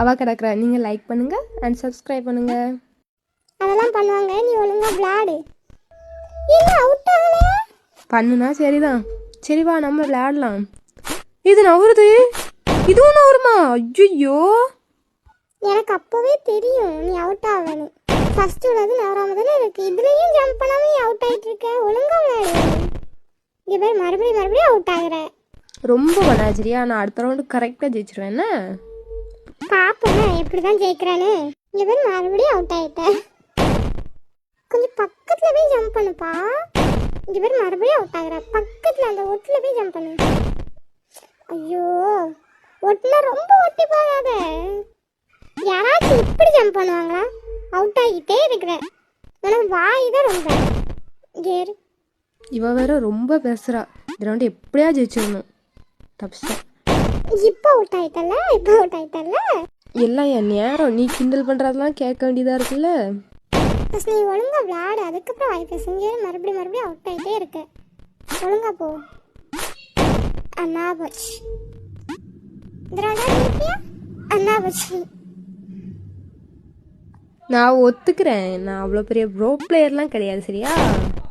அவள் கிடக்குறா. நீங்கள் லைக் பண்ணுங்கள் அண்ட் சப்ஸ்கிரைப் பண்ணுங்கள். அதெல்லாம் பண்ணுவாங்க, நீ ஒழுங்கா விளையாடு. என்ன அவுட் ஆகல? பண்ணுனா சரிதான். சரி வா நம்ம விளையாடலாம். இது நவருது, இதுவும் நவருமா? ஐயோ, எனக்கு அப்பவே தெரியும் நீ அவுட் ஆகணும். ஃபர்ஸ்ட் உள்ளது நவராம தானே இருக்கு, இதுலயும் ஜம்ப் பண்ணாம நீ அவுட் ஆயிட்டு இருக்க. ஒழுங்கா விளையாடு. இங்க பேர் மறுபடியும் அவுட் ஆகுற. ரொம்ப பண்ணாச்சிரியா. நான் அடுத்த ரவுண்டு கரெக்டாக ஜெயிச்சிருவேன். என்ன பாப்போம் எப்படிதான் ஜெயிக்கிறானு. இங்க பேர் மறுபடியும் அவுட் ஆயிட்டேன். கொஞ்சம் பக்கத்துல போய் ஜம்ப் பண்ணுப்பா. இங்க பேர் மறுபடியும் அவுட் ஆகுற. பக்கத்துல அந்த ஒட்டுல போய் ஜம்ப் பண்ணு. ஐயோ, ஒட்டுல ரொம்ப ஒட்டி போகாத. யாராச்சும் இப்படி ஜம்ப் பண்ணுவாங்களா? அவுட் ஆகிட்டே இருக்கிற. உனக்கு வாய் தான் ரொம்ப கேரு. இவ வேற ரொம்ப பேசுகிறா. இந்த ரவுண்டு எப்படியா ஜெயிச்சிடணும். தப்பிச்சிட்டேன். இப்போ அவுட் ஆயிட்டல்ல. எல்லாம் என் நேரம். நீ கிண்டல் பண்ணுறதெல்லாம் கேட்க வேண்டியதாக இருக்குல்ல. நீ ஒழுங்கா விளையாடு, அதுக்கப்புறம் வாய் பேசுங்க. மறுபடியும் அவுட் ஆகிட்டே இருக்க. ஒழுங்கா போ. அண்ணா போச்சு. அண்ணா போச்சு. நான் ஒத்துக்கிறேன். நான் அவ்வளோ பெரிய ப்ரோ பிளேயர்லாம் கிடையாது சரியா.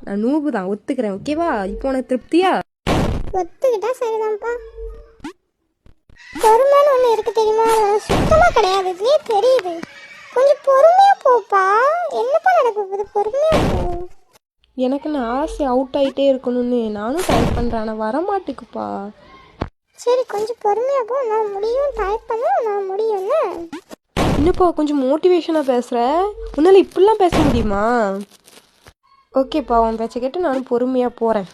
நான் நூபு தான், ஒத்துக்கிறேன். ஓகேவா? இப்போ உனக்கு திருப்தியா? ஒத்துக்கிட்டா சரிதான்ப்பா. பொறுமைன்னு ஒன்று இருக்கு தெரியுமா? சுத்தமாக கிடையாது. இதுலேயே தெரியுது. கொஞ்சம் பொறுமையாக போப்பா. என்னப்பா நடக்க போகுது? பொறுமையாக போ. எனக்கு நான் ஆசை அவுட் ஆகிட்டே இருக்கணும்னு. நானும் ட்ரை பண்ணுறேன், ஆனால் வரமாட்டேக்குப்பா. சரி கொஞ்சம் பொறுமையாக போ. நான் முடியும். டைப் பண்ண நான் முடியும்ல. என்னப்பா கொஞ்சம் மோட்டிவேஷனாக பேசுகிற. உன்னால் இப்படிலாம் பேச முடியுமா? ஓகேப்பா, உன் பேச்சை கேட்டு நானும் பொறுமையாக போகிறேன்.